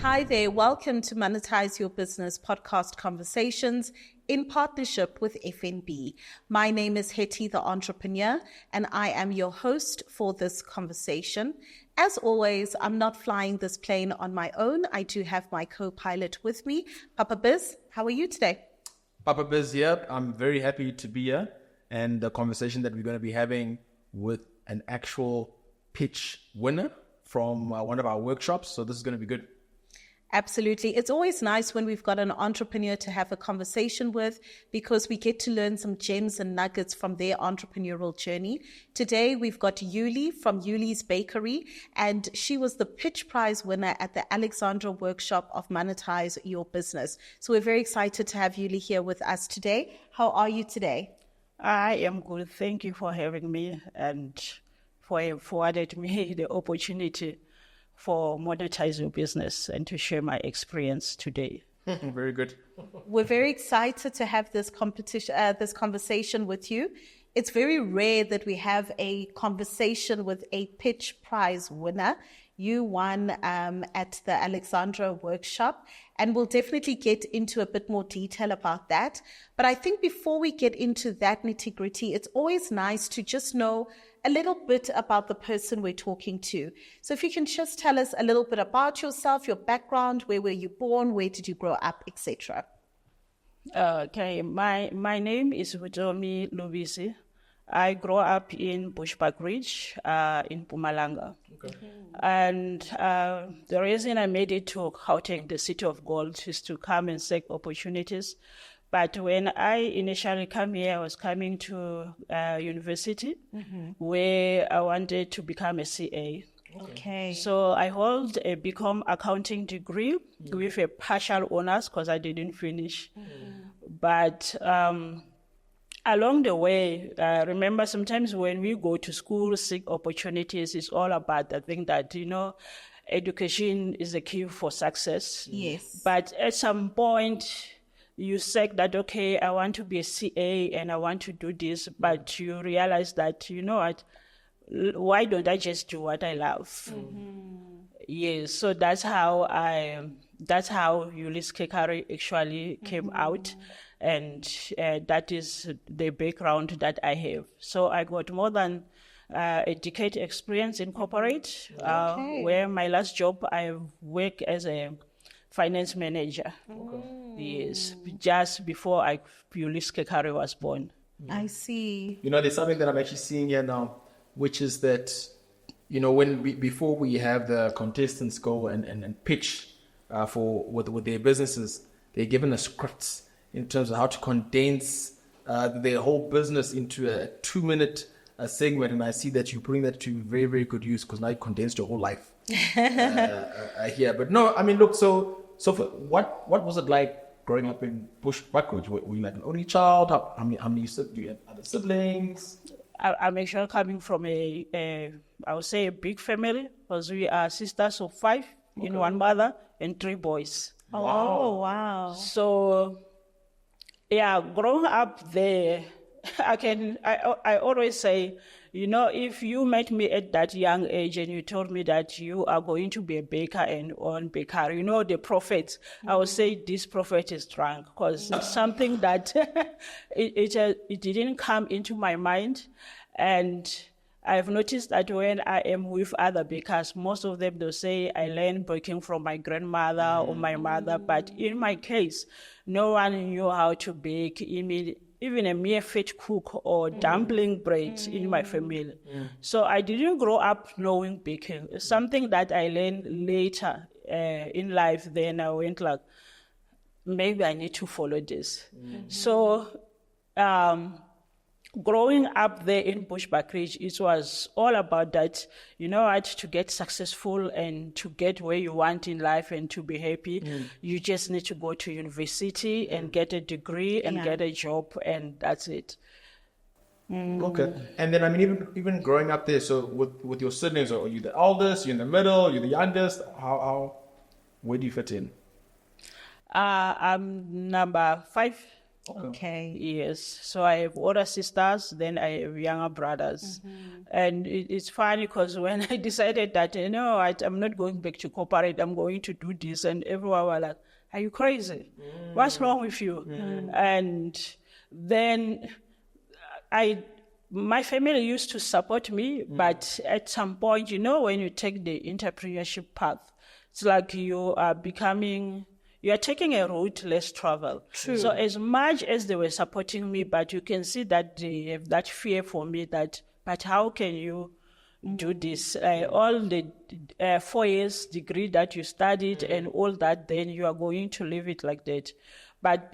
Hi there, welcome to Monetize Your Business podcast conversations in partnership with FNB. My name is Hetty the Entrepreneur, and I am your host for this conversation. As always, I'm not flying this plane on my own. I do have my co-pilot with me. Papa Biz, how are you today? Papa Biz here. I'm very happy to be here, and the conversation that we're going to be having with an actual pitch winner from one of our workshops. So this is going to be good. Absolutely. It's always nice when we've got an entrepreneur to have a conversation with, because we get to learn some gems and nuggets from their entrepreneurial journey. Today, we've got Eully from Eullys Bakery, and she was the pitch prize winner at the Alexandra workshop of Monetize Your Business. So we're very excited to have Eully here with us today. How are you today? I am good. Thank you for having me and for affording me the opportunity for Monetize Your Business and to share my experience today. Very good. We're very excited to have this conversation with you. It's very rare that we have a conversation with a pitch prize winner. You won at the Alexandra workshop, and we'll definitely get into a bit more detail about that. But I think before we get into that nitty-gritty, it's always nice to just know a little bit about the person we're talking to. So if you can just tell us a little bit about yourself, your background, where were you born, where did you grow up, etc. Okay, my name is Vutomi Lubisi. I grew up in Bushbuckridge in Mpumalanga. Okay. And the reason I made it to Gauteng, the city of gold, is to come and seek opportunities. But when I initially came here, I was coming to university where I wanted to become a CA. Okay. So I hold a BCom accounting degree with a partial honors because I didn't finish. But along the way, remember sometimes when we go to school, seek opportunities, it's all about the thing that, education is the key for success. Yes. But at some point, you said that, okay, I want to be a CA and I want to do this, but you realize that, why don't I just do what I love? Yes, so that's how Eullys Cakery actually came out, and that is the background that I have. So I got more than a decade experience in corporate, where my last job I worked as a finance manager. Okay. Yes, just before Eullys Cakery was born. I see. There's something that I'm actually seeing here now, which is that, before we have the contestants go and pitch with their businesses, they're given a script in terms of how to condense their whole business into a 2-minute segment. And I see that you're putting that to very, very good use, because now you condensed your whole life here. But no, I mean, look, so what was it like growing up in Bushbuckridge? Were you like an only child? How many do you have other siblings? I'm actually coming from I would say a big family, because we are sisters of 5 in one mother and 3 boys. Oh, wow. So, yeah, growing up there, I always say, if you met me at that young age and you told me that you are going to be a baker and own bakery, the prophet, I would say this prophet is drunk, because it's something that it didn't come into my mind. And I've noticed that when I am with other bakers, most of them, they'll say, I learned baking from my grandmother or my mother. But in my case, no one knew how to bake. Even a mere fat cook or dumpling bread in my family. So I didn't grow up knowing baking. It's something that I learned later in life. Then I went like, maybe I need to follow this. So growing up there in Bushbuckridge, it was all about that, to get successful and to get where you want in life and to be happy, you just need to go to university and get a degree and get a job, and that's it. Okay. And then, even growing up there, so with your siblings, are you the eldest, you're in the middle, you're the youngest? Where do you fit in? I'm number 5. Okay. Yes, so I have older sisters, then I have younger brothers. And it's funny because when I decided that, I'm not going back to corporate, I'm going to do this, and everyone was like, are you crazy? What's wrong with you? And then my family used to support me, but at some point, when you take the entrepreneurship path, it's like you are taking a route less traveled. True. So as much as they were supporting me, but you can see that they have that fear for me but how can you do this? All the 4 years degree that you studied and all that, then you are going to leave it like that. But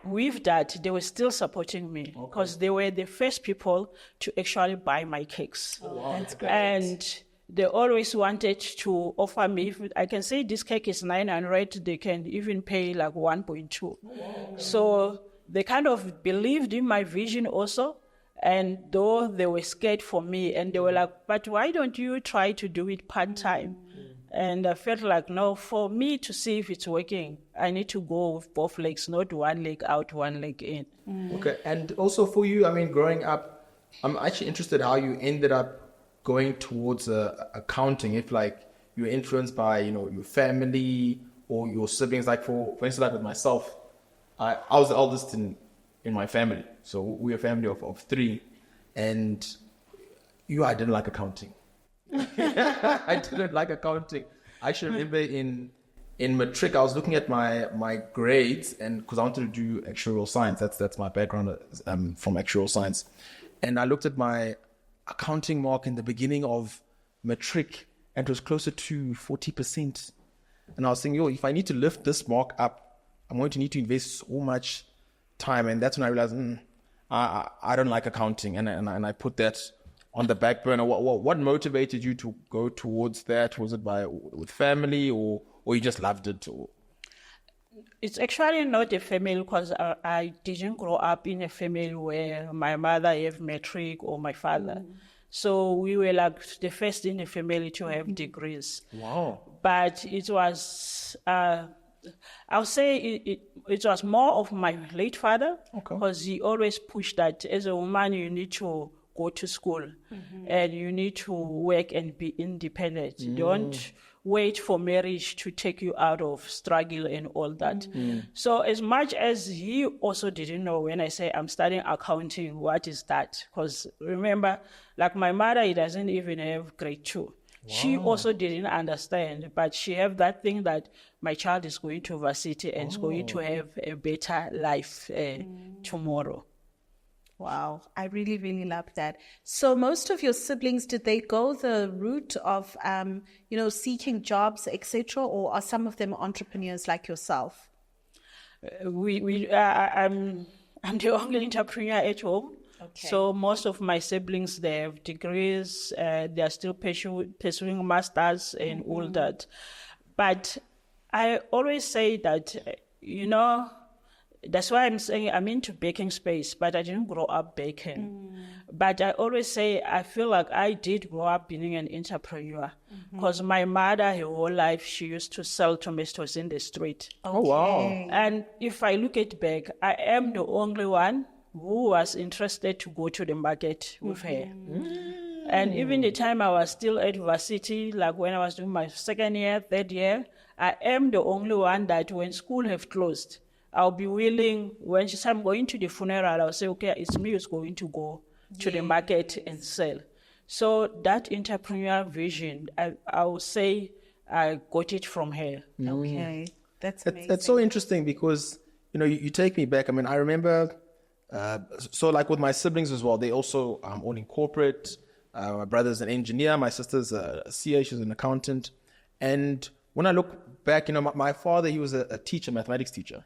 with that, they were still supporting me because they were the first people to actually buy my cakes. Oh, wow. That's great. And they always wanted to offer me, if I can say this cake is 900, they can even pay like 1.2. Wow. So they kind of believed in my vision also. And though they were scared for me, and they were like, but why don't you try to do it part-time? And I felt like, no, for me to see if it's working, I need to go with both legs, not one leg out, one leg in. Okay, and also for you, growing up, I'm actually interested how you ended up going towards accounting. If like you were influenced by, your family or your siblings, like for instance, like with myself, I was the eldest in my family. So we're a family of 3, and I didn't like accounting. I didn't like accounting. I actually remember in matric, I was looking at my grades, and because I wanted to do actuarial science, that's my background from actuarial science, and I looked at my accounting mark in the beginning of matric, and it was closer to 40%. And I was thinking, if I need to lift this mark up, I'm going to need to invest so much time. And that's when I realized, I don't like accounting, and I put that on the back burner. What motivated you to go towards that? Was it with family, or you just loved it? Or? It's actually not a family, because I didn't grow up in a family where my mother have matric or my father. So we were like the first in the family to have degrees. Wow. But it was, I'll say it was more of my late father, because he always pushed that as a woman, you need to go to school and you need to work and be independent. Don't wait for marriage to take you out of struggle and all that. So as much as he also didn't know, when I say I'm studying accounting, what is that? Because remember, like my mother, he doesn't even have grade 2. Wow. She also didn't understand, but she have that thing that my child is going to varsity and is going to have a better life tomorrow. Wow, I really, really love that. So most of your siblings, did they go the route of, seeking jobs, etc., or are some of them entrepreneurs like yourself? I'm the only entrepreneur at home. Okay. So most of my siblings, they have degrees, they are still pursuing masters and all that. But I always say that, that's why I'm saying I'm into baking space, but I didn't grow up baking. But I always say I feel like I did grow up being an entrepreneur, because my mother, her whole life, she used to sell tomatoes in the street. Oh, wow. And if I look at back, I am the only one who was interested to go to the market with her. And even the time I was still at varsity, like when I was doing my 2nd year, 3rd year, I am the only one that when school have closed, I'll be willing, when she said I'm going to the funeral, I'll say, okay, it's me who's going to go to the market and sell. So that entrepreneurial vision, I would say I got it from her. Okay, that's amazing. That's so interesting, because, you take me back. I remember, so like with my siblings as well, they also all in corporate. My brother's an engineer, my sister's a CA, she's an accountant. And when I look back, my father, he was a teacher, mathematics teacher.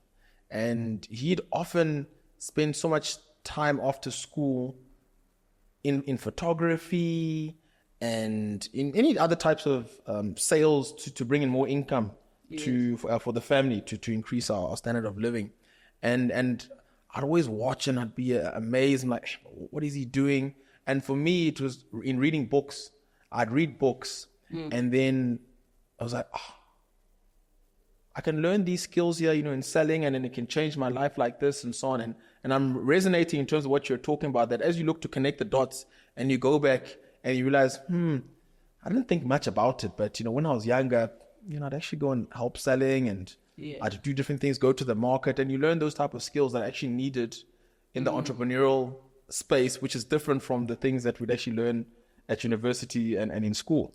And he'd often spend so much time after school in photography and in any other types of sales to bring in more income for the family to increase our standard of living. And I'd always watch and I'd be amazed. I'm like, what is he doing? And for me, it was in reading books. I'd read books and then I was like, I can learn these skills here, in selling, and then it can change my life like this and so on. And I'm resonating in terms of what you're talking about, that as you look to connect the dots and you go back and you realize, I didn't think much about it, but, when I was younger, I'd actually go and help selling, and I'd do different things, go to the market, and you learn those type of skills that are actually needed in the entrepreneurial space, which is different from the things that we'd actually learn at university and in school.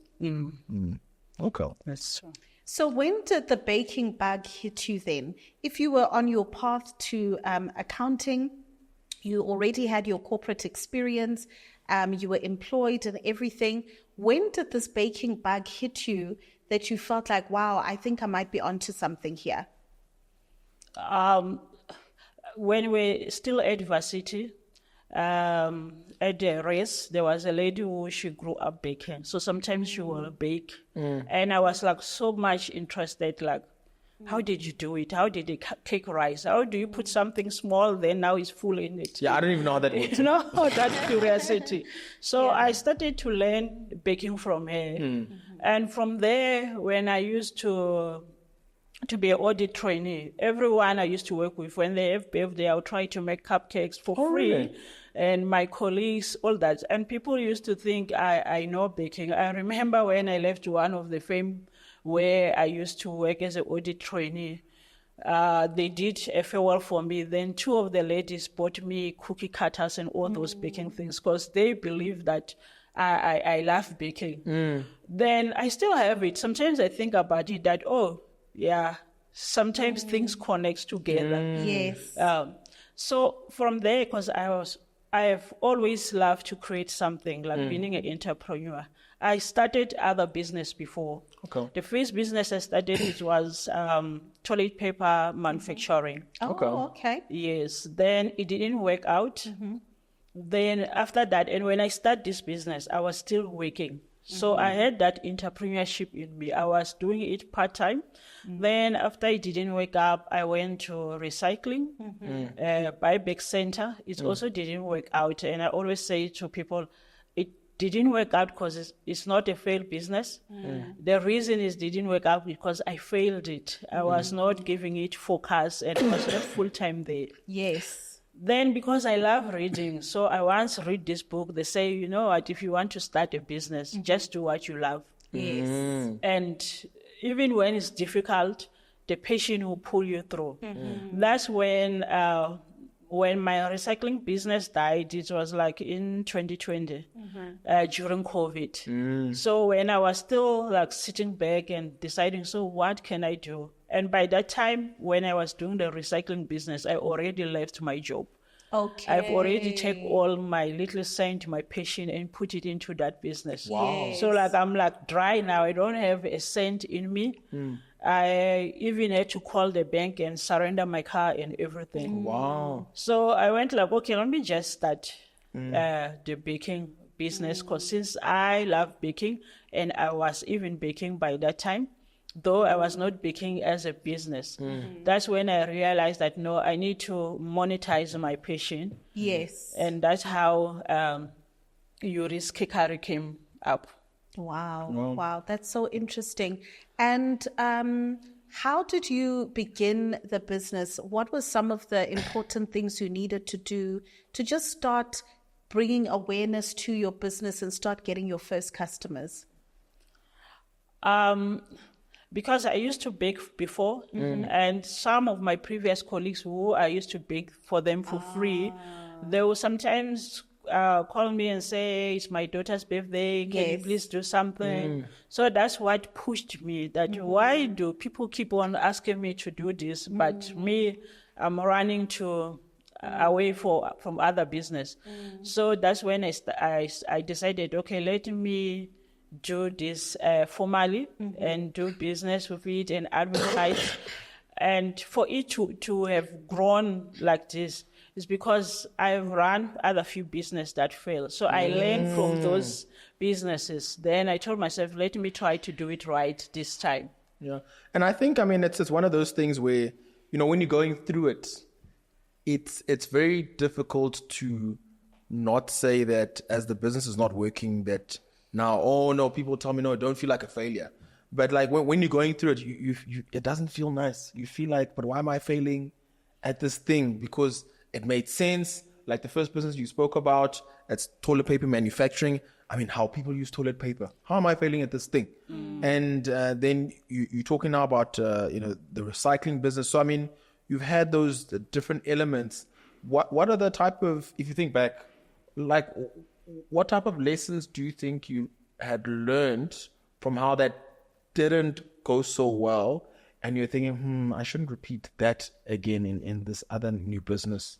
Okay. That's true. So when did the baking bug hit you then? If you were on your path to accounting, you already had your corporate experience, you were employed and everything. When did this baking bug hit you that you felt like, wow, I think I might be onto something here? When we still at varsity, at the race, there was a lady who she grew up baking. So sometimes she will bake. And I was like so much interested, like, how did you do it? How did the cake rise? How do you put something small, then now it's full in it? Yeah, I don't even know how that works. That curiosity. So I started to learn baking from her. And from there, when I used to be an audit trainee, everyone I used to work with, when they have birthday, I'll try to make cupcakes for free. Really? And my colleagues, all that. And people used to think I know baking. I remember when I left one of the firm where I used to work as an audit trainee, they did a farewell for me. Then two of the ladies bought me cookie cutters and all those baking things because they believe that I love baking. Then I still have it. Sometimes I think about it that, sometimes things connect together. Yes. So from there, because I have always loved to create something, like being an entrepreneur. I started other business before. Okay. The first business I started, it was toilet paper manufacturing. Oh, okay. Yes. Then it didn't work out. Then after that, and when I started this business, I was still working. So I had that entrepreneurship in me. I was doing it part-time. Then after it didn't work out, I went to recycling, buyback center. It also didn't work out. And I always say to people, it didn't work out because it's not a failed business. The reason is it didn't work out because I failed it. I was not giving it focus and I was not full-time there. Yes. Then because I love reading, so I once read this book. They say, you know what, if you want to start a business, just do what you love. Yes. And even when it's difficult, the passion will pull you through. That's when my recycling business died, it was like in 2020, during COVID. So when I was still like sitting back and deciding, so what can I do? And by that time, when I was doing the recycling business, I already left my job. Okay. I've already taken all my little cent, my passion, and put it into that business. Wow. Yes. So like I'm like dry now. I don't have a cent in me. I even had to call the bank and surrender my car and everything. Wow. So I went like, okay, let me just start the baking business because since I love baking and I was even baking by that time, though I was not baking as a business. That's when I realized that, no, I need to monetize my passion. Yes. And that's how Eullys Cakery came up. Wow. Wow. That's so interesting. And how did you begin the business? What were some of the important things you needed to do to just start bringing awareness to your business and start getting your first customers? Because I used to bake before, and some of my previous colleagues who I used to bake for them for free, they will sometimes call me and say, it's my daughter's birthday, can you please do something? So that's what pushed me, that why do people keep on asking me to do this, but me, I'm running to away from other business. So that's when I decided, okay, let me do this formally and do business with it and advertise. And for it to have grown like this is because I've run other few businesses that failed. So I learned from those businesses. Then I told myself, let me try to do it right this time. Yeah. And I think, it's one of those things where, when you're going through it, it's very difficult to not say that as the business is not working that now, oh no, people tell me, no, don't feel like a failure. But like when you're going through it, you it doesn't feel nice. You feel like, but why am I failing at this thing? Because it made sense. Like the first business you spoke about, it's toilet paper manufacturing. I mean, how people use toilet paper. How am I failing at this thing? And then you're talking now about, the recycling business. So, I mean, you've had those different elements. What are the type of, if you think back, like what type of lessons do you think you had learned from how that didn't go so well? And you're thinking, I shouldn't repeat that again in this other new business.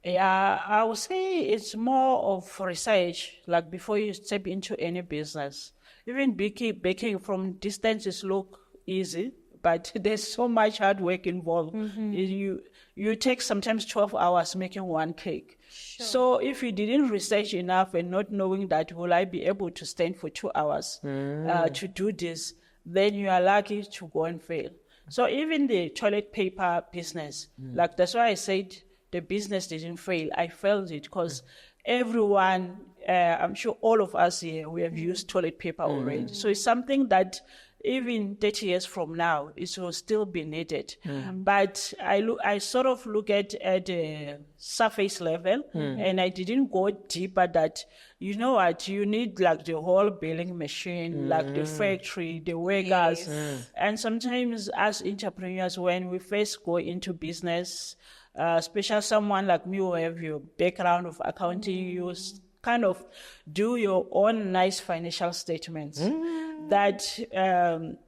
Yeah, I would say it's more of research, like before you step into any business. Even baking from distances look easy, but there's so much hard work involved. You take sometimes 12 hours making one cake. Sure. So if you didn't research enough and not knowing that will I be able to stand for 2 hours to do this, then you are likely to go and fail. So even the toilet paper business, like that's why I said the business didn't fail. I felt it because everyone, I'm sure all of us here, we have used toilet paper already. So it's something that even 30 years from now, it will still be needed. But I sort of look at the surface level, and I didn't go deeper that, you know what, you need like the whole billing machine, like the factory, the workers. And sometimes as entrepreneurs, when we first go into business, especially someone like me who have your background of accounting, you kind of do your own nice financial statements that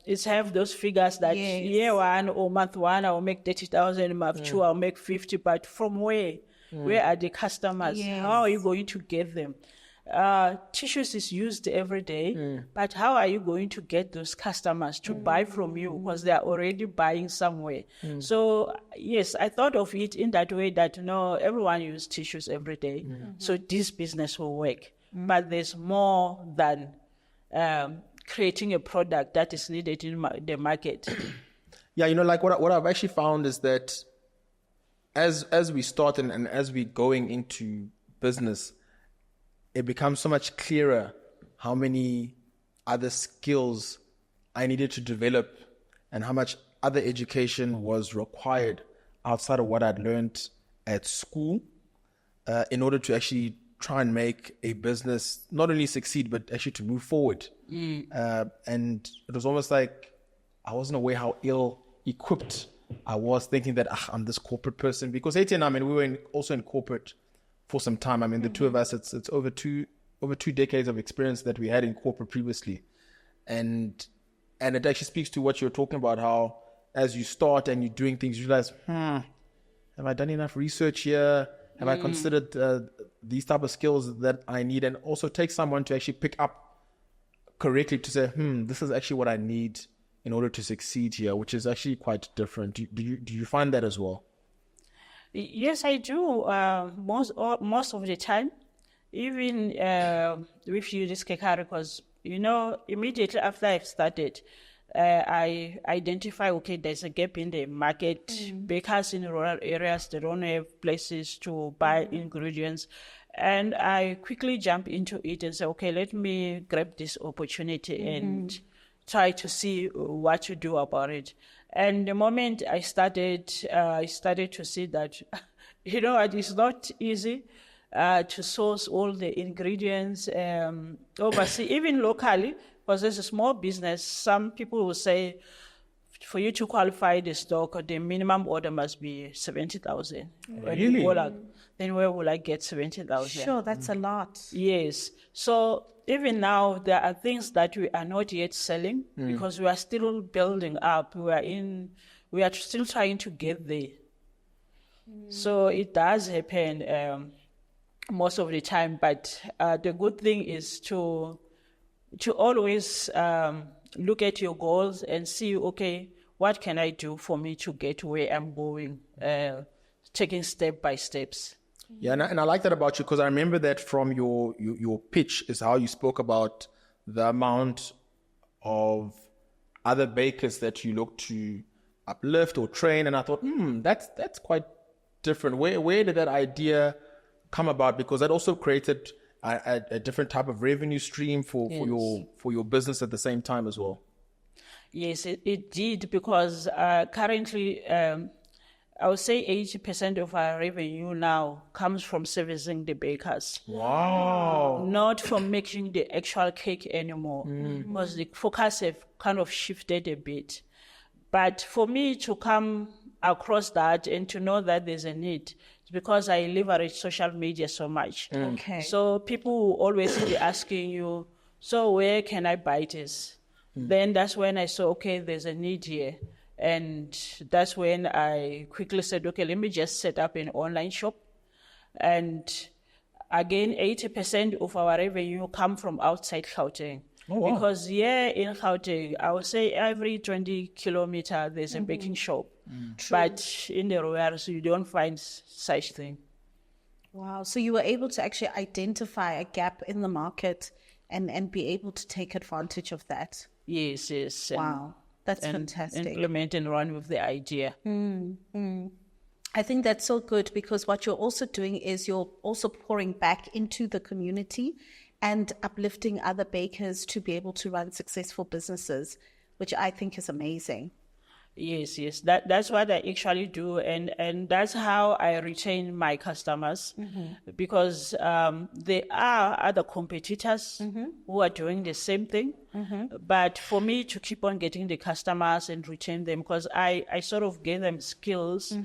it's have those figures that year one or month one I'll make 30,000, month two I'll make 50, but from where? Where are the customers? How are you going to get them? Tissues is used every day, but how are you going to get those customers to buy from you because they are already buying somewhere? So yes, I thought of it in that way that no, everyone uses tissues every day, so this business will work. But there's more than creating a product that is needed in the market. Yeah, like what I've actually found is that as we start and as we're going into business, it becomes so much clearer how many other skills I needed to develop and how much other education was required outside of what I'd learned at school in order to actually try and make a business not only succeed, but actually to move forward. And it was almost like I wasn't aware how ill-equipped I was, thinking that I'm this corporate person. Because Etienne and I, we were also in corporate for some time. I mean, the two of us, it's over two decades of experience that we had in corporate previously. And it actually speaks to what you're talking about, how as you start and you're doing things, you realize, have I done enough research here? Have I considered these type of skills that I need? And also take someone to actually pick up correctly to say, this is actually what I need in order to succeed here, which is actually quite different. Do you find that as well? Yes, I do. Most of the time, even with Eullys Cakery, because immediately after I've started, I identify, okay, there's a gap in the market. Bakers in rural areas, they don't have places to buy ingredients. And I quickly jump into it and say, okay, let me grab this opportunity and try to see what to do about it. And the moment I started to see that, it is not easy to source all the ingredients overseas, even locally, because there's a small business. Some people will say, for you to qualify the stock, the minimum order must be 70,000. Really? Then where will I get 70,000? Sure, that's a lot. Yes. So even now, there are things that we are not yet selling because we are still building up. We are still trying to get there. So it does happen most of the time. But the good thing is to always look at your goals and see, okay, what can I do for me to get where I'm going, taking step by steps. Yeah, and I like that about you because I remember that from your pitch is how you spoke about the amount of other bakers that you look to uplift or train, and I thought, that's quite different. Where did that idea come about? Because that also created a different type of revenue stream for your business at the same time as well. Yes, it did, because currently, I would say 80% of our revenue now comes from servicing the bakers. Wow. Not from making the actual cake anymore, because the focus have kind of shifted a bit. But for me to come across that and to know that there's a need, it's because I leverage social media so much. Okay. So people will always be asking you, so where can I buy this? Then that's when I saw, okay, there's a need here. And that's when I quickly said, okay, let me just set up an online shop. And again, 80% of our revenue come from outside Gauteng. Oh, wow. Because here in Gauteng, I would say every 20 kilometers, there's a baking shop. But in the rurals, you don't find such thing. Wow. So you were able to actually identify a gap in the market and be able to take advantage of that. Yes, yes. Wow. That's and fantastic. Implement and run with the idea. I think that's so good, because what you're also doing is you're also pouring back into the community and uplifting other bakers to be able to run successful businesses, which I think is amazing. Yes, yes. That's what I actually do, and that's how I retain my customers, because there are other competitors who are doing the same thing. But for me to keep on getting the customers and retain them, because I sort of gave them skills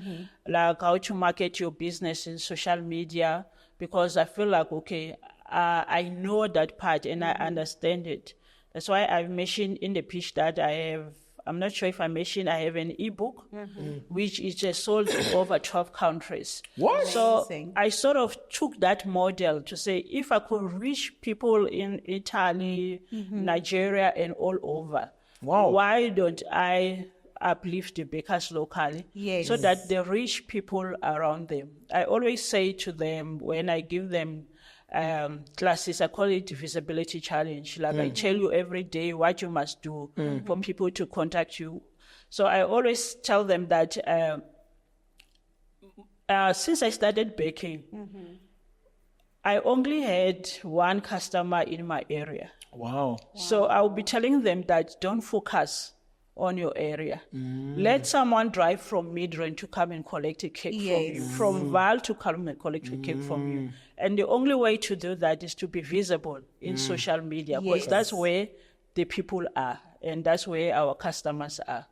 like how to market your business in social media, because I feel like, okay, I know that part and I understand it. That's why I mentioned in the pitch that I have, I'm not sure if I mentioned, I have an ebook, which is sold in over 12 countries. What? So Amazing. I sort of took that model to say, if I could reach people in Italy, Nigeria, and all over, Wow. why don't I uplift the bakers locally, Yes. so that they reach people around them? I always say to them when I give them classes, I call it visibility challenge. Like I tell you every day what you must do for people to contact you. So I always tell them that since I started baking, I only had one customer in my area. Wow. So I'll be telling them that don't focus on your area. Let someone drive from Midrand to come and collect a cake from you, from Val to come and collect a cake from you. And the only way to do that is to be visible in social media, because that's where the people are, and that's where our customers are.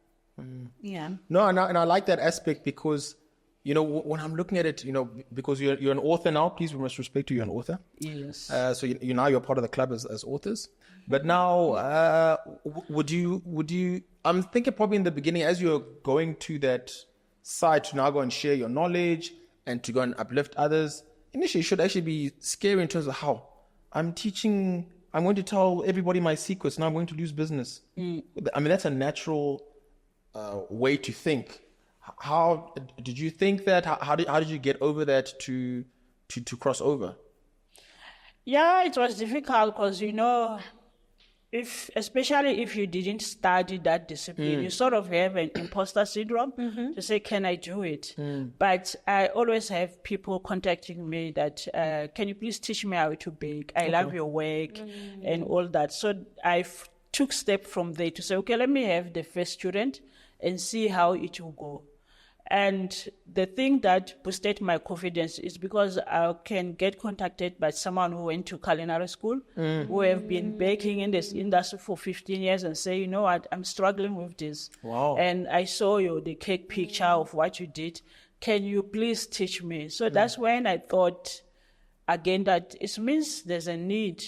Yeah. No, and I like that aspect, because, you know, when I'm looking at it, you know, because you're an author now, please, we must respect you, you're an author. Yes. So now you're part of the club as authors. But now, would you, I'm thinking probably in the beginning, as you're going to that site to now go and share your knowledge and to go and uplift others, initially it should actually be scary in terms of how I'm going to tell everybody my secrets, now I'm going to lose business. I mean, that's a natural way to think. How did you think that? How did you get over that to cross over? Yeah, it was difficult because, you know, especially if you didn't study that discipline, you sort of have an imposter syndrome to say, can I do it? But I always have people contacting me that, can you please teach me how to bake? I love your work and all that. So I took step from there to say, okay, let me have the first student and see how it will go. And the thing that boosted my confidence is because I can get contacted by someone who went to culinary school, who have been baking in this industry for 15 years and say, you know what, I'm struggling with this. Wow. And I saw the cake picture of what you did. Can you please teach me? So that's when I thought, again, that it means there's a need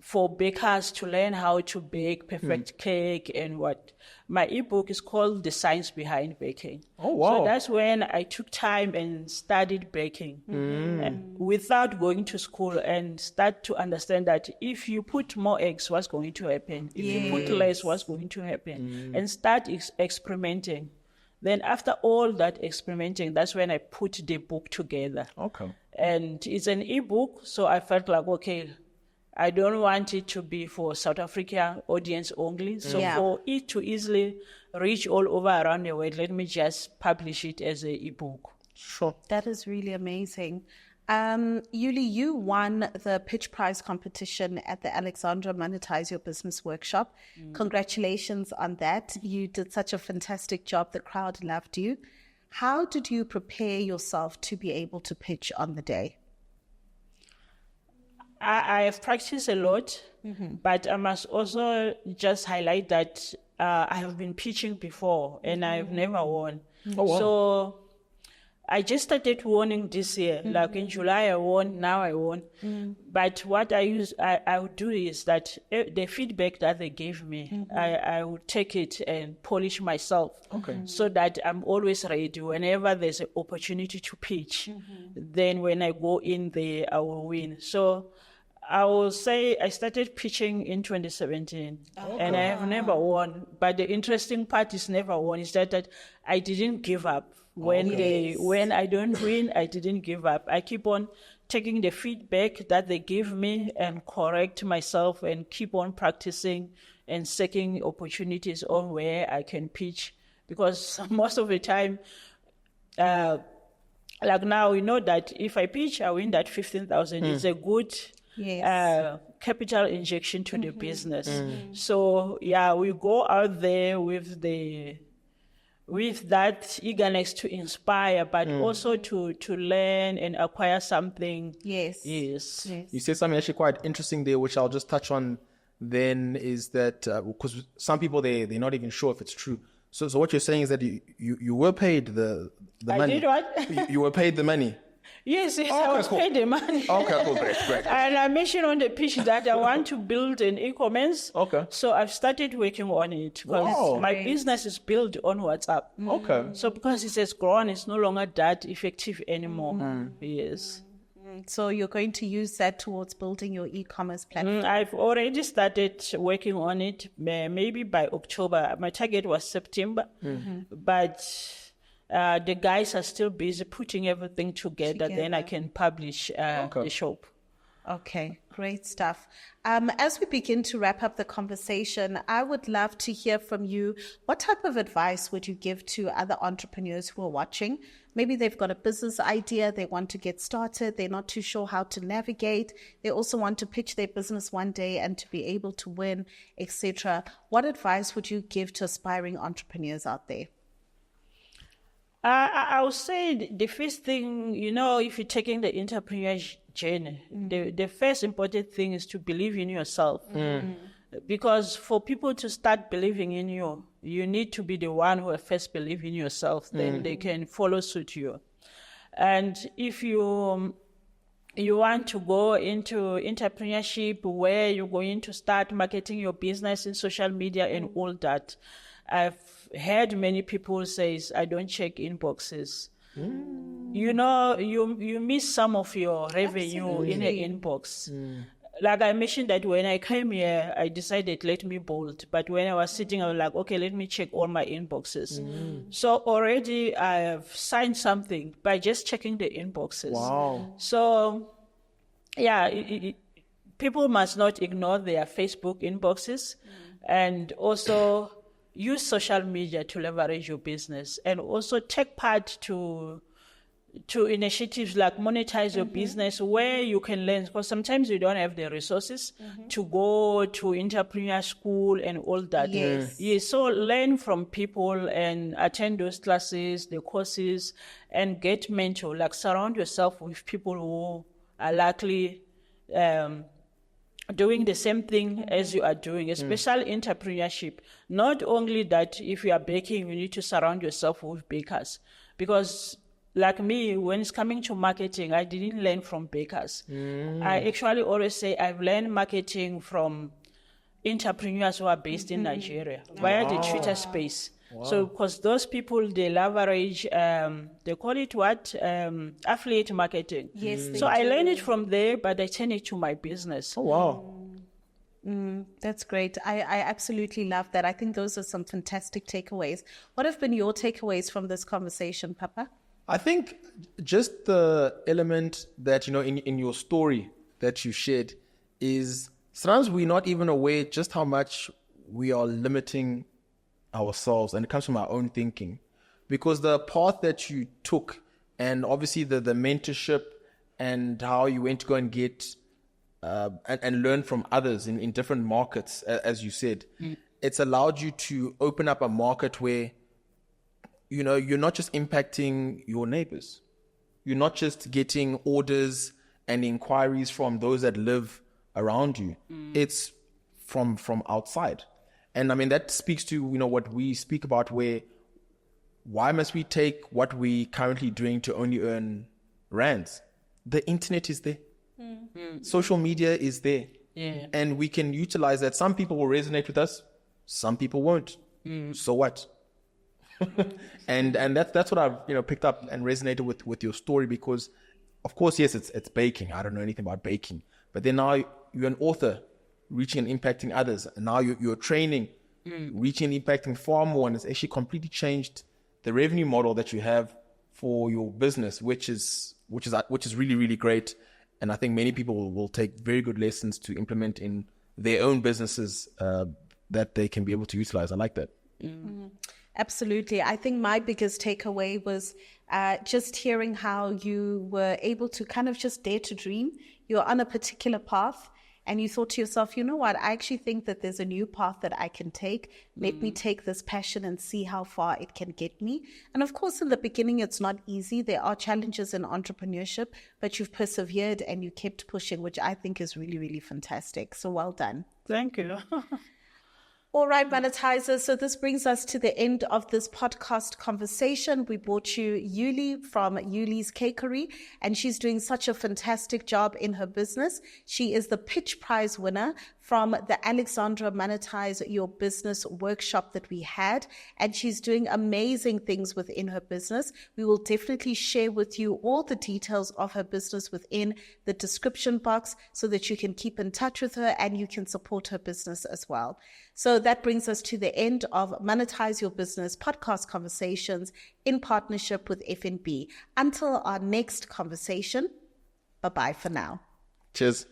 for bakers to learn how to bake perfect cake and what. My ebook is called The Science Behind Baking. Oh, wow. So that's when I took time and studied baking and without going to school, and start to understand that if you put more eggs, what's going to happen? If you put less, what's going to happen? And start experimenting. Then after all that experimenting, that's when I put the book together. Okay. And it's an ebook, so I felt like, okay, I don't want it to be for South African audience only. So for it to easily reach all over around the world, let me just publish it as an ebook. Sure. That is really amazing. Eully, you won the pitch prize competition at the Alexandra Monetize Your Business workshop. Congratulations on that. You did such a fantastic job. The crowd loved you. How did you prepare yourself to be able to pitch on the day? I have practiced a lot, but I must also just highlight that I have been pitching before and I've never won. Oh, wow. So I just started winning this year. Like in July I won, now I won. But what I would do is that the feedback that they gave me, I would take it and polish myself. Okay. So that I'm always ready. Whenever there's an opportunity to pitch, then when I go in there, I will win. So I will say I started pitching in 2017 and I have never won. But the interesting part is never won is that I didn't give up. When I don't win, I didn't give up. I keep on taking the feedback that they give me and correct myself and keep on practicing and seeking opportunities on where I can pitch. Because most of the time, like now, we know that if I pitch, I win that 15,000. It's a good capital injection to the business. So yeah, we go out there with that eagerness to inspire, but also to learn and acquire something. Yes. You said something actually quite interesting there, which I'll just touch on then, is that because some people, they're not even sure if it's true. So what you're saying is that you were paid the money. I did what? You were paid the money. Yes, I was paid the money. Okay, cool, great. And I mentioned on the pitch that I want to build an e-commerce. Okay. So I've started working on it because my business is built on WhatsApp. Okay. So because it has grown, it's no longer that effective anymore. Yes. So you're going to use that towards building your e-commerce platform? I've already started working on it, maybe by October. My target was September, but the guys are still busy putting everything together. Then I can publish the shop. Okay, great stuff. As we begin to wrap up the conversation, I would love to hear from you. What type of advice would you give to other entrepreneurs who are watching? Maybe they've got a business idea, they want to get started, they're not too sure how to navigate, they also want to pitch their business one day and to be able to win, etc. What advice would you give to aspiring entrepreneurs out there? I would say the first thing, if you're taking the entrepreneur journey, the first important thing is to believe in yourself. Because for people to start believing in you, you need to be the one who first believe in yourself. Then they can follow suit you. And if you want to go into entrepreneurship where you're going to start marketing your business in social media and all that, I've heard many people say, I don't check inboxes. You miss some of your revenue in the inbox. Like I mentioned that when I came here, I decided, let me bold. But when I was sitting, I was like, okay, let me check all my inboxes. So already I have signed something by just checking the inboxes. Wow. So, yeah, people must not ignore their Facebook inboxes and also use social media to leverage your business and also take part to initiatives like Monetize Your Business where you can learn, because sometimes you don't have the resources to go to entrepreneur school and all that. Yes, so learn from people and attend those classes, the courses, and get mentor. Like surround yourself with people who are likely doing the same thing as you are doing, especially entrepreneurship. Not only that, if you are baking, you need to surround yourself with bakers, because like me, when it's coming to marketing, I didn't learn from bakers. I actually always say I've learned marketing from entrepreneurs who are based in Nigeria via the Twitter space. So because those people, they leverage, they call it what? Affiliate marketing. Yes. So I learned it from there, but I turn it to my business. Oh, wow. That's great. I absolutely love that. I think those are some fantastic takeaways. What have been your takeaways from this conversation, Papa? I think just the element that, in your story that you shared is sometimes we're not even aware just how much we are limiting ourselves, and it comes from our own thinking. Because the path that you took, and obviously the mentorship and how you went to go and get and learn from others in different markets, as you said, it's allowed you to open up a market where, you know, you're not just impacting your neighbors. You're not just getting orders and inquiries from those that live around you. It's from outside. And I mean, that speaks to, you know, what we speak about, where why must we take what we currently doing to only earn rands? The internet is there. Social media is there. Yeah. And we can utilize that. Some people will resonate with us. Some people won't. So what? and that's what I've, you know, picked up and resonated with your story, because of course, yes, it's baking. I don't know anything about baking, but then now you're an author reaching and impacting others, and now you're training, reaching and impacting far more, and it's actually completely changed the revenue model that you have for your business, which is really, really great. And I think many people will take very good lessons to implement in their own businesses that they can be able to utilize. I like that. Absolutely. I think my biggest takeaway was just hearing how you were able to kind of just dare to dream. You're on a particular path and you thought to yourself, you know what, I actually think that there's a new path that I can take. Let me take this passion and see how far it can get me. And of course, in the beginning, it's not easy. There are challenges in entrepreneurship, but you've persevered and you kept pushing, which I think is really, really fantastic. So well done. Thank you. All right, monetizers. So this brings us to the end of this podcast conversation. We brought you Eully from Eullys Cakery, and she's doing such a fantastic job in her business. She is the pitch prize winner from the Alexandra Monetise Your Business workshop that we had, and she's doing amazing things within her business. We will definitely share with you all the details of her business within the description box so that you can keep in touch with her and you can support her business as well. So that brings us to the end of Monetize Your Business podcast conversations in partnership with FNB. Until our next conversation, bye-bye for now. Cheers.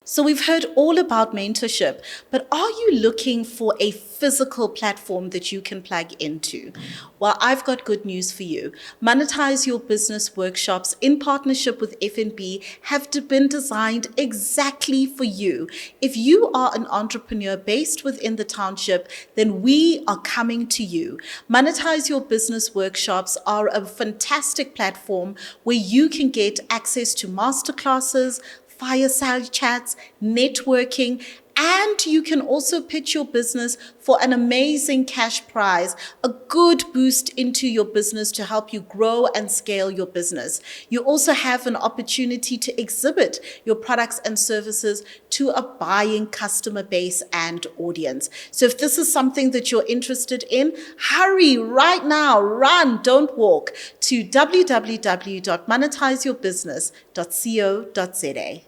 So we've heard all about mentorship, but are you looking for a physical platform that you can plug into? Well, I've got good news for you. Monetize Your Business workshops in partnership with FNB have been designed exactly for you. If you are an entrepreneur based within the township, then we are coming to you. Monetize Your Business workshops are a fantastic platform where you can get access to masterclasses, fireside chats, networking, and you can also pitch your business for an amazing cash prize, a good boost into your business to help you grow and scale your business. You also have an opportunity to exhibit your products and services to a buying customer base and audience. So if this is something that you're interested in, hurry right now, run, don't walk to www.monetizeyourbusiness.co.za.